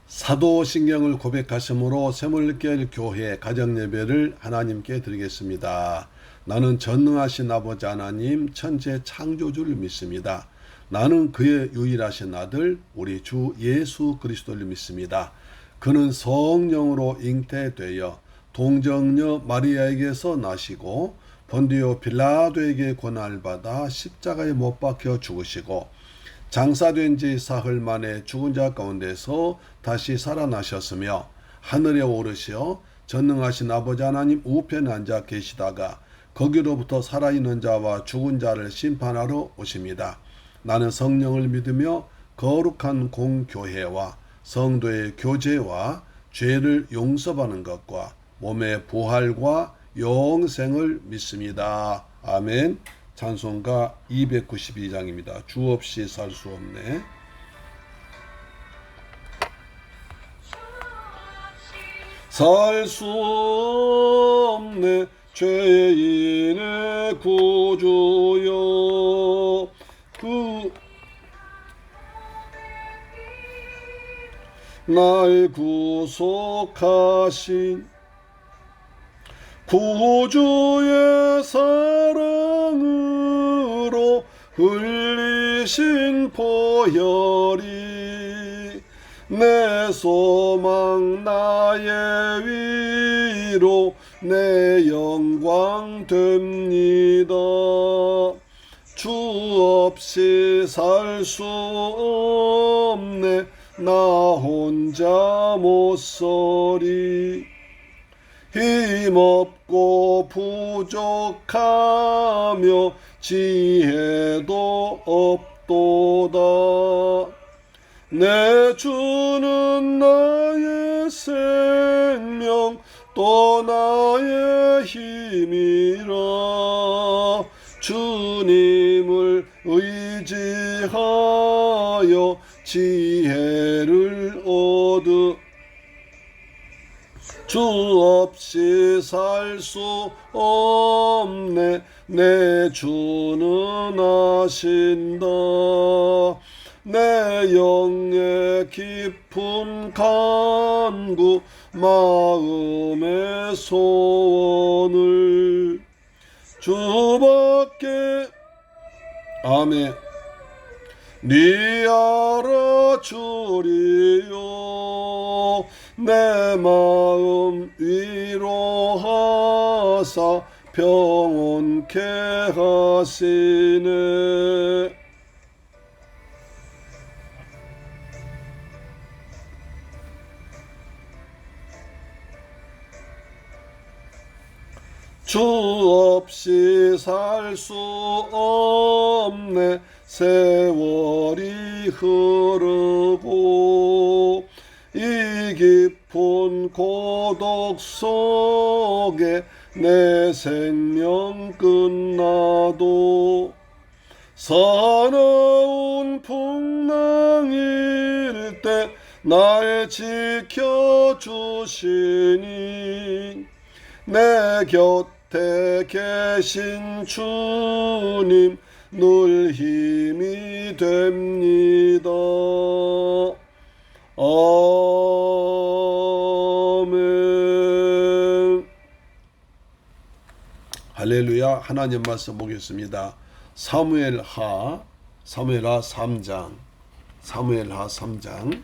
사도신경을 고백하심으로 샘물길 교회 가정예배를 하나님께 드리겠습니다. 나는 전능하신 아버지 하나님 천재 창조주를 믿습니다. 나는 그의 유일하신 아들 우리 주 예수 그리스도를 믿습니다. 그는 성령으로 잉태되어 동정녀 마리아에게서 나시고 본디오 빌라도에게 고난을 받아 십자가에 못 박혀 죽으시고 장사된 지 사흘 만에 죽은 자 가운데서 다시 살아나셨으며 하늘에 오르시어 전능하신 아버지 하나님 우편에 앉아 계시다가 거기로부터 살아있는 자와 죽은 자를 심판하러 오십니다. 나는 성령을 믿으며 거룩한 공교회와 성도의 교제와 죄를 용서받는 것과 몸의 부활과 영생을 믿습니다. 아멘. 찬송가 292장입니다. 주 없이 살 수 없네. 살 수 없네 죄인의 구주여 날 구속하신 구주의 사랑으로 흘리신 보혈이 내 소망 나의 위로 내 영광 됩니다. 주 없이 살 수 없네 나 혼자 못서리 힘없고 부족하며 지혜도 없도다. 내 주는 나의 생명 또 나의 힘이라. 주님을 의지하여 지혜를 얻으 주 없이 살 수 없네 내 주는 아신다. 내 영의 깊은 간구 마음의 소원을 주밖에 아멘 네 알아주리요. 내 마음 위로하사 평온케 하시네. 주 없이 살 수 없네 세월이 흐르고 이 깊은 고독 속에 내 생명 끝나도 사나운 풍랑일 때 날 지켜주시니 내 곁에 계신 주님 늘 힘이 됩니다. 아멘. 할렐루야. 하나님 말씀 보겠습니다. 사무엘하 3장 사무엘하 3장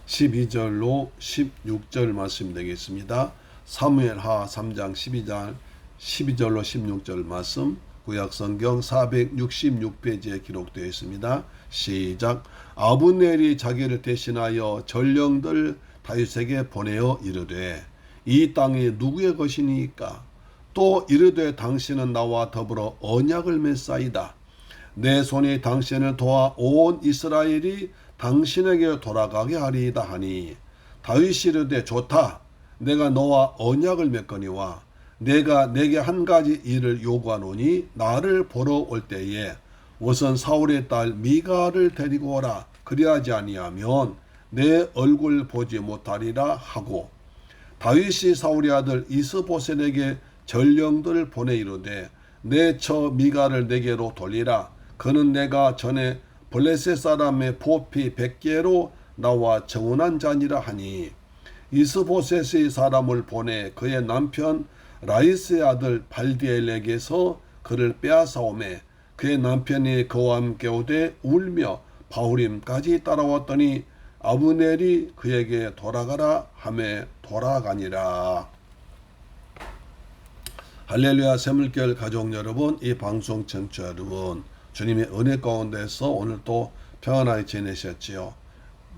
12절로 16절 말씀 되겠습니다. 사무엘하 3장 12절로 16절 말씀 구약성경 466페이지에 기록되어 있습니다. 시작. 아브넬이 자기를 대신하여 전령들 다윗에게 보내어 이르되 이 땅이 누구의 것이니까? 또 이르되 당신은 나와 더불어 언약을 맺사이다. 내 손이 당신을 도와 온 이스라엘이 당신에게 돌아가게 하리이다 하니 다윗이 이르되 좋다. 내가 너와 언약을 맺거니와 내가 내게 한 가지 일을 요구하노니 나를 보러 올 때에 우선 사울의 딸 미가를 데리고 오라. 그리하지 아니하면 내 얼굴 보지 못하리라 하고 다윗이 사울의 아들 이스보셋에게 전령들을 보내 이르되 내 처 미가를 내게로 돌리라. 그는 내가 전에 블레셋 사람의 보피 100개로 나와 정운한 자니라 하니 이스보셋의 사람을 보내 그의 남편 라이스의 아들 발디엘에게서 그를 빼앗아오매 그의 남편이 그와 함께 오되 울며 바후림까지 따라왔더니 아브넬이 그에게 돌아가라 하매 돌아가니라. 할렐루야. 새물결 가족 여러분, 이 방송 청취자 여러분, 주님의 은혜 가운데서 오늘 또 평안하게 지내셨지요.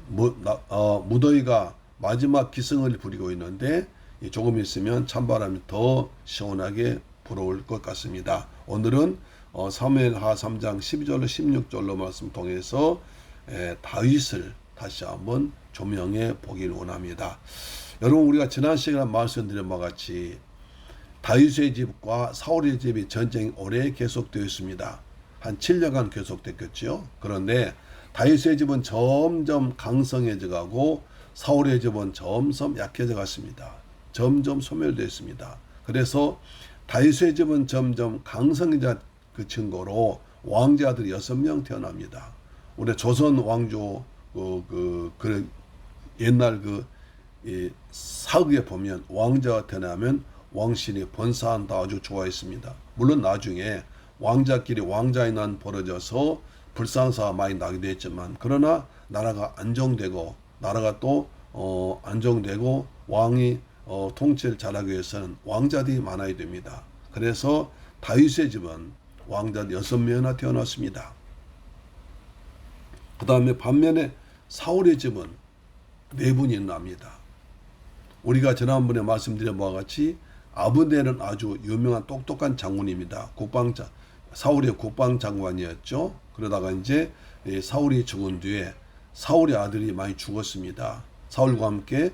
무더위가 마지막 기승을 부리고 있는데 조금 있으면 찬바람이 더 시원하게 불어올 것 같습니다. 오늘은 사무엘하 3장 12절로 16절로 말씀 통해서 다윗을 다시 한번 조명해 보길 원합니다. 여러분, 우리가 지난 시간에 말씀드린 바와 같이 다윗의 집과 사울의 집이 전쟁이 오래 계속되었습니다. 한 7년간 계속됐겠죠. 그런데 다윗의 집은 점점 강성해져 가고 사울의 집은 점점 약해져 갔습니다. 점점 소멸되었습니다. 그래서 다윗의 집은 점점 강성해져 그 증거로 왕자들이 6명 태어납니다. 우리 조선 왕조 옛날 사극에 보면 왕자가 태어나면 왕신이 번사한다 아주 좋아했습니다. 물론 나중에 왕자끼리 왕자의 난 벌어져서 불상사가 많이 나게 됐지만, 그러나 나라가 안정되고 안정되고 왕이 통치를 잘하기 위해서는 왕자들이 많아야 됩니다. 그래서 다윗의 집은 왕자들 6명이나 태어났습니다. 그 다음에 반면에 사울의 집은 4분이 납니다. 우리가 지난번에 말씀드린 바와 같이 아브넬은 아주 유명한 똑똑한 장군입니다. 사울의 국방장관이었죠. 그러다가 이제 사울이 죽은 뒤에 사울의 아들이 많이 죽었습니다. 사울과 함께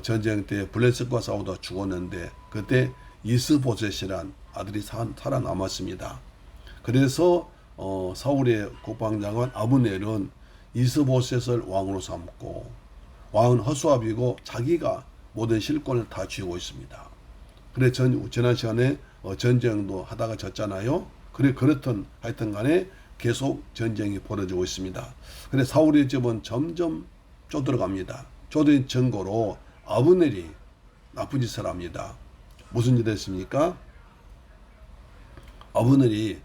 전쟁 때 블레셋과 싸우다 죽었는데 그때 이스보셋이란 아들이 살아남았습니다. 그래서 사울의 국방장관 아브넬은 이스보셋을 왕으로 삼고, 왕은 허수아비고 자기가 모든 실권을 다 쥐고 있습니다. 그래 지난 시간에 전쟁도 하다가 졌잖아요. 그렇든 하여튼 간에 계속 전쟁이 벌어지고 있습니다. 그래 사울의 집은 점점 쪼들어갑니다. 쪼든 증거로 아브넬이 나쁜 짓을 합니다. 무슨 짓을 했습니까? 아브넬이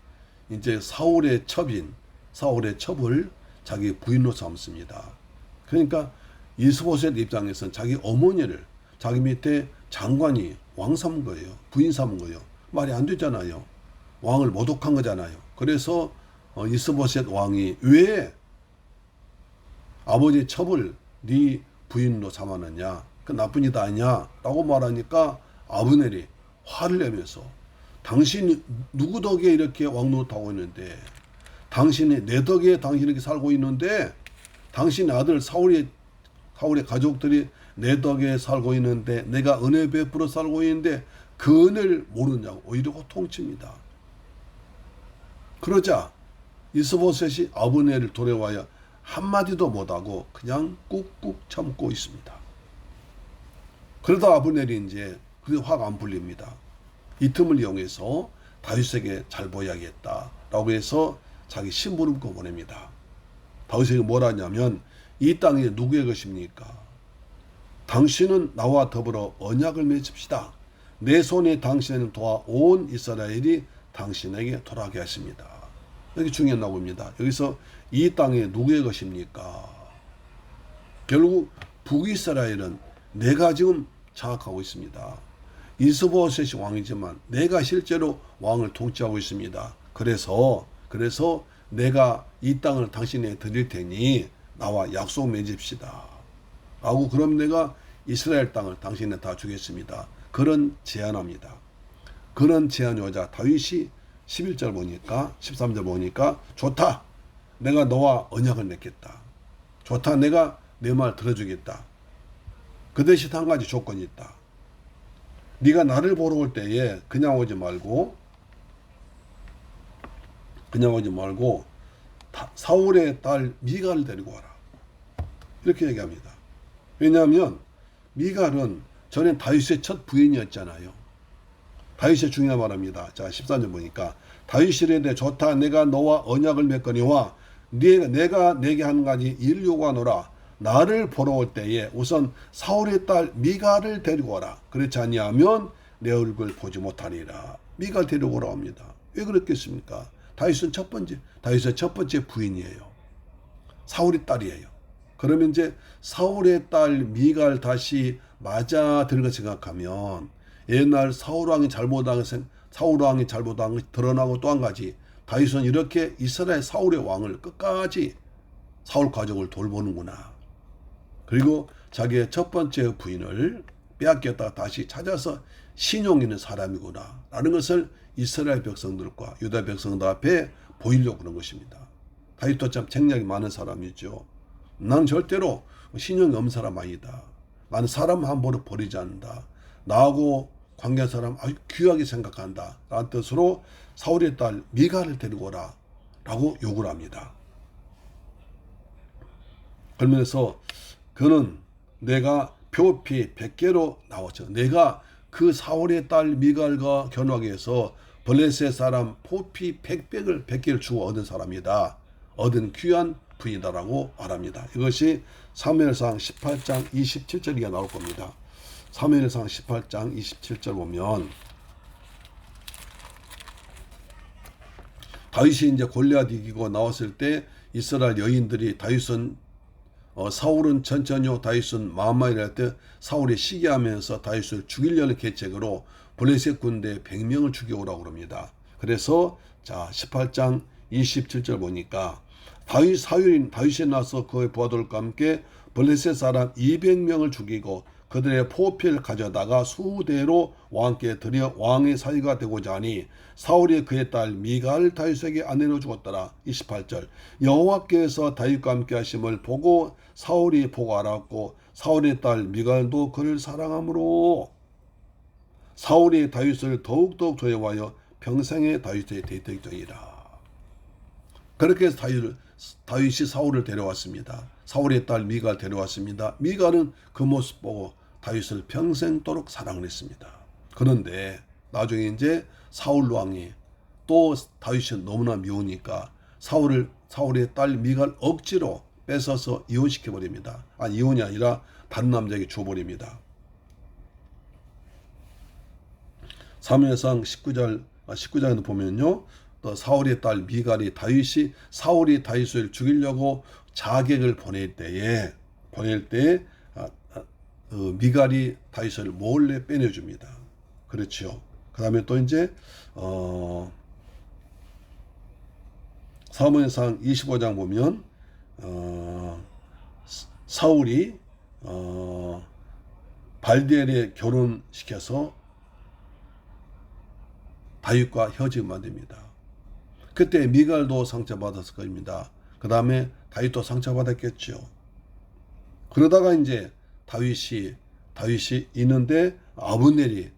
이제 사울의 첩을 자기 부인으로 삼습니다. 그러니까 이스보셋 입장에서는 자기 어머니를 자기 밑에 장관이 왕 삼은 거예요. 부인 삼은 거예요. 말이 안 되잖아요. 왕을 모독한 거잖아요. 그래서 이스보셋 왕이 왜 아버지 첩을 네 부인으로 삼았느냐, 그 나쁜 일 아니냐 라고 말하니까 아브넬이 화를 내면서 당신이 누구 덕에 이렇게 왕노릇하고 있는데, 당신이 내 덕에 당신이 이렇게 살고 있는데, 당신 아들 사울의 가족들이 내 덕에 살고 있는데, 내가 은혜 베풀어 살고 있는데 그 은혜를 모르냐고 오히려 호통칩니다. 그러자 이스보셋이 아브넬을 돌아와야 한마디도 못하고 그냥 꾹꾹 참고 있습니다. 그러다 아브넬이 이제 그게 화가 안 풀립니다. 이 틈을 이용해서 다윗에게 잘 보여야겠다라고 해서 자기 심부름꾼 보냅니다. 다윗에게 뭘 하냐면, 이 땅이 누구의 것입니까? 당신은 나와 더불어 언약을 맺읍시다. 내 손에 당신을 도와 온 이스라엘이 당신에게 돌아가게 하십니다. 여기 중요한 나옵니다. 여기서 이 땅이 누구의 것입니까? 결국 북이스라엘은 내가 지금 장악하고 있습니다. 이스보셋이 왕이지만 내가 실제로 왕을 통치하고 있습니다. 그래서 내가 이 땅을 당신에게 드릴 테니 나와 약속 맺읍시다 라고, 그럼 내가 이스라엘 땅을 당신에 다 주겠습니다. 그런 제안합니다. 그런 제안이 오자 다윗이 11절 보니까 13절 보니까 좋다. 내가 너와 언약을 맺겠다. 좋다. 내가 내 말 들어주겠다. 그 대신 한 가지 조건이 있다. 네가 나를 보러 올 때에 그냥 오지 말고 사울의 딸 미갈을 데리고 와라. 이렇게 얘기합니다. 왜냐하면 미갈은 저는 다윗의 첫 부인이었잖아요. 다윗의 중요한 말입니다. 자, 13절 보니까 다윗이 이르되 좋다. 내가 너와 언약을 맺거니와 내가 내게 한 가지 일 요구하노라. 나를 보러 올 때에 우선 사울의 딸 미갈을 데리고 오라. 그렇지 아니하면 내 얼굴 보지 못하리라. 미갈 데리고 오라 합니다. 왜 그랬겠습니까? 다윗의 첫 번째 부인이에요. 사울의 딸이에요. 그러면 이제 사울의 딸 미갈 다시 맞아 들은 생각하면 옛날 사울 왕이 잘못한 것이 드러나고 또 한 가지 다윗은 이렇게 이스라엘 사울의 왕을 끝까지 사울 가족을 돌보는구나. 그리고 자기의 첫 번째 부인을 빼앗겼다가 다시 찾아서 신용 있는 사람이구나 라는 것을 이스라엘 백성들과 유다 백성들 앞에 보이려고 그런 것입니다. 다윗도 참 책략이 많은 사람이죠. 난 절대로 신용이 없는 사람 아니다. 나는 사람 함부로 버리지 않는다. 나하고 관계한 사람 아주 귀하게 생각한다. 라는 뜻으로 사울의 딸 미갈을 데리고 오라 라고 요구를 합니다. 그러면서 그는 내가 표피 100개로 나왔죠. 내가 그 사울의 딸 미갈과 결혼하기 위해서 블레셋 사람 포피 100개를 주고 얻은 사람이다. 얻은 귀한 부인이다라고 말합니다. 이것이 사무엘상 18장 27절이 나올 겁니다. 사무엘상 18장 27절 보면 다윗이 이제 골리앗 이기고 나왔을 때 이스라엘 여인들이 사울은 천천히요 다윗은 마음만이라 할 때 사울이 시기하면서 다윗을 죽이려는 계책으로 블레셋 군대 100명을 죽여오라고 합니다. 그래서 자 18장 27절 보니까 다윗이 나서 그의 부하들과 함께 블레셋 사람 200명을 죽이고 그들의 포피를 가져다가 수대로 왕께 드려 왕의 사위가 되고자 하니 사울이 그의 딸 미갈을 다윗에게 아내로 주었더라. 28절 여호와께서 다윗과 함께 하심을 보고 사울이 보고 알았고 사울의 딸 미갈도 그를 사랑하므로 사울이 다윗을 더욱더욱 좋아하여 평생에 다윗의 대택적이라. 그렇게 해서 다윗이 사울을 데려왔습니다. 사울의 딸 미갈 데려왔습니다. 미갈은 그 모습 보고 다윗을 평생도록 사랑을 했습니다. 그런데 나중에 이제 사울 왕이 또 다윗이 너무나 미우니까 사울의 딸 미갈 억지로 뺏어서 이혼시켜 버립니다. 이혼이 아니라 다른 남자에게 줘버립니다. 사무엘상 19장에도 보면요. 또 사울의 딸 미갈이 사울이 다윗을 죽이려고 자객을 보낼 때에 미갈이 다윗을 몰래 빼내줍니다. 그렇죠. 그 다음에 또 이제 사무엘상 25장 보면 사울이 발디엘에 결혼시켜서 다윗과 헤어지게 만듭니다. 그때 미갈도 상처받았을 겁니다. 그 다음에 다윗도 상처받았겠죠. 그러다가 이제 다윗이 있는데 아브넬이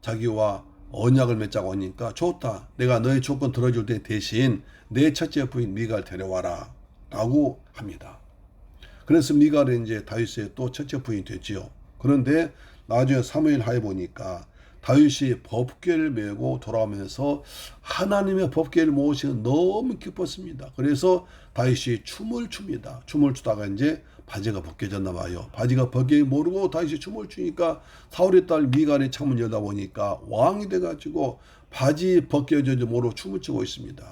자기와 언약을 맺자고 하니까 좋다. 내가 너의 조건 들어줄 때 대신 내 첫째 부인 미갈 데려와라 라고 합니다. 그래서 미갈은 이제 다윗의 또 첫째 부인이 됐지요. 그런데 나중에 사무엘 하에 보니까 다윗이 법궤를 메고 돌아오면서 하나님의 법궤를 모시고 너무 기뻤습니다. 그래서 다윗이 춤을 춥니다. 춤을 추다가 이제 바지가 벗겨졌나 봐요. 바지가 벗겨 모르고 다윗이 춤을 추니까 사울의 딸 미갈이 창문 열다 보니까 왕이 돼가지고 바지 벗겨져도 모르고 춤을 추고 있습니다.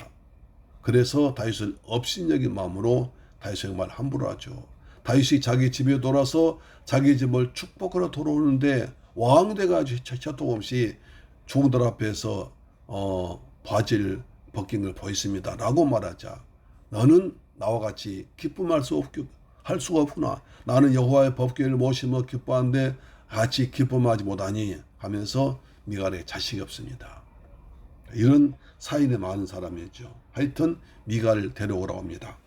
그래서 다윗은 업신여긴 마음으로 다윗이 정말 함부로 하죠. 다윗이 자기 집에 돌아서 자기 집을 축복하러 돌아오는데 왕이 돼가지고 처통 없이 종들 앞에서 바지를 벗긴 걸 보였습니다. 라고 말하자 너는 나와 같이 기쁨할 수가 없구나. 나는 여호와의 법궤를 모시며 기뻐하는데 같이 기쁨하지 못하니 하면서 미갈에 자식이 없습니다. 이런 사인에 많은 사람이죠. 하여튼 미갈을 데려오라고 합니다.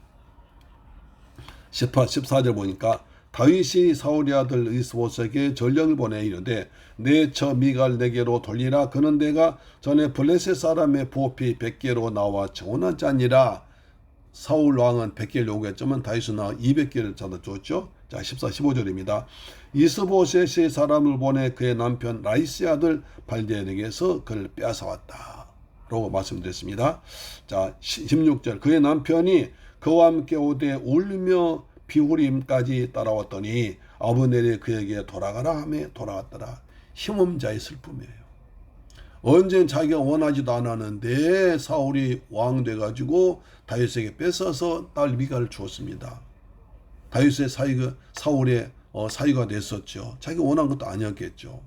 14절 보니까 다윗이 사울의 아들 이스보셋에게 전령을 보내 이르되 내 처 미갈 내게로 돌리라. 그는 내가 전에 블레셋 사람의 보피 100개로 나와 청혼한 자니라. 사울 왕은 100개를 요구했지만 다윗은 200개를 찾아줬죠. 자, 14, 15절입니다. 이스보셋의 사람을 보내 그의 남편 라이스의 아들 발디엘에게서 그를 빼앗아왔다 라고 말씀드렸습니다. 자, 16절 그의 남편이 그와 함께 오되 울며 비후림까지 따라왔더니 아브넬이 그에게 돌아가라 하며 돌아왔더라. 힘없는 자의 슬픔이에요. 언젠 자기가 원하지도 않았는데 사울이 왕 돼가지고 다윗에게 뺏어서 딸 미가를 주었습니다. 다윗의 사울의 사위가 됐었죠. 자기가 원한 것도 아니었겠죠.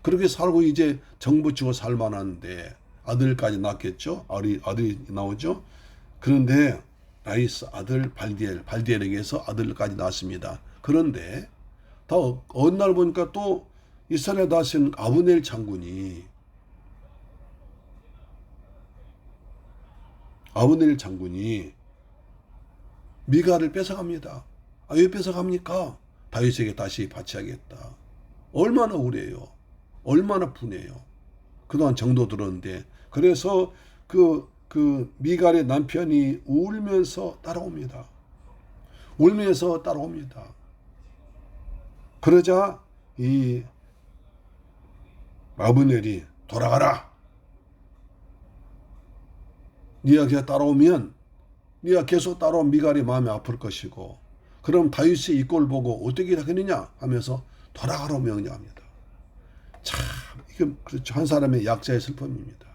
그렇게 살고 이제 정부치고 살만한데 아들까지 낳겠죠. 아들이 나오죠. 그런데 라이스 아들 발디엘에게서 아들까지 낳았습니다. 그런데 다 어느 날 보니까 또 이스라엘 다스리는 아브넬 장군이 미가를 뺏어갑니다. 왜 뺏어갑니까? 다윗에게 다시 바치하겠다. 얼마나 우려해요. 얼마나 분해요. 그동안 정도 들었는데 그래서 그 미갈의 남편이 울면서 따라옵니다. 그러자 이 아브넬이 돌아가라. 네가 계속 따라오면 네가 계속 따라오면 미갈이 마음이 아플 것이고 그럼 다윗의 이 꼴을 보고 어떻게 하겠느냐 하면서 돌아가라고 명령합니다. 참 이게 그렇죠. 한 사람의 약자의 슬픔입니다.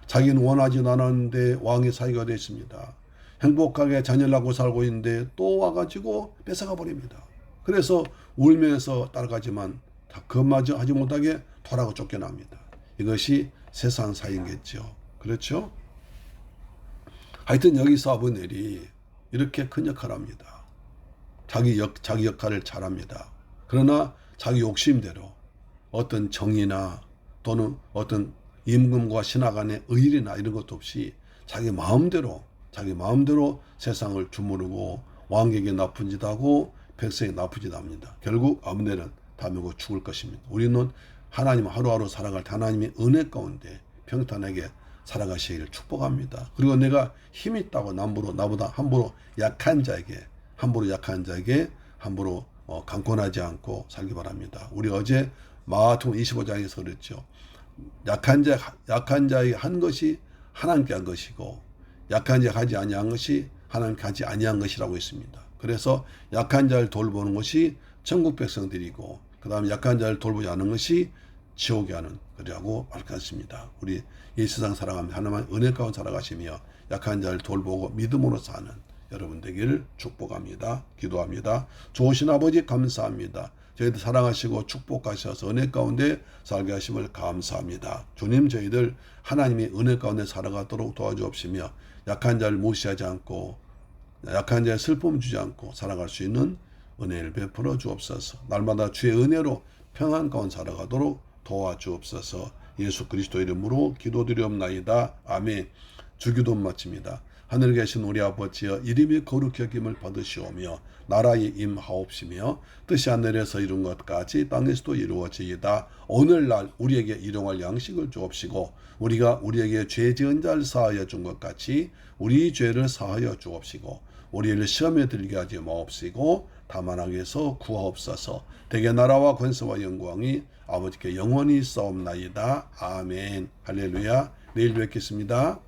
자기는 원하지 않았는데 왕의 사위가 됐습니다. 행복하게 자녀를 낳고 살고 있는데 또 와가지고 뺏어가 버립니다. 그래서 울면서 따라가지만 그것마저 하지 못하게 돌아가 쫓겨납니다. 이것이 세상 사이겠죠. 그렇죠? 하여튼 여기서 아브넬이 이렇게 큰 역할을 합니다. 자기 역할을 잘합니다. 그러나 자기 욕심대로 어떤 정의나 또는 어떤 임금과 신하 간의 의리나 이런 것도 없이 자기 마음대로 세상을 주무르고 왕에게 나쁜 짓 하고 백성에 나쁜 짓 합니다. 결국 아브넬은 다 먹고 죽을 것입니다. 우리는 하나님 하루하루 살아갈 때 하나님의 은혜 가운데 평탄하게 살아가시기를 축복합니다. 그리고 내가 힘 있다고 나보다 함부로 약한 자에게 강권하지 않고 살기 바랍니다. 우리 어제 마가복음 25장에서 그랬죠. 약한 자에게 한 것이 하나님께 한 것이고 약한 자에게 하지 아니한 것이 하나님께 하지 아니한 것이라고 했습니다. 그래서 약한 자를 돌보는 것이 천국 백성들이고 그 다음에 약한 자를 돌보지 않은 것이 지옥에 하는 거라고 말했습니다. 우리 이 세상 살아가면서 하나님의 은혜 가운데 살아가시며 약한 자를 돌보고 믿음으로 사는 여러분 되기를 축복합니다. 기도합니다. 좋으신 아버지 감사합니다. 저희들 사랑하시고 축복하셔서 은혜 가운데 살게 하심을 감사합니다. 주님 저희들 하나님의 은혜 가운데 살아가도록 도와주옵시며 약한 자를 무시하지 않고 약한 자의 슬픔 주지 않고 살아갈 수 있는 은혜를 베풀어 주옵소서. 날마다 주의 은혜로 평안 가운데 살아가도록 도와주옵소서. 예수 그리스도 이름으로 기도드리옵나이다. 아멘. 주기도 마칩니다. 하늘에 계신 우리 아버지여 이름이 거룩히 여김을 받으시오며 나라에 임하옵시며 뜻이 하늘에서 이룬 것까지 땅에서도 이루어지이다. 오늘날 우리에게 일용할 양식을 주옵시고 우리가 우리에게 죄 지은 자를 사하여 준 것 같이 우리 죄를 사하여 주옵시고 우리를 시험에 들게 하지 마옵시고 다만 악에서 구하옵소서. 대개 나라와 권세와 영광이 아버지께 영원히 있사옵나이다. 아멘. 할렐루야. 내일 뵙겠습니다.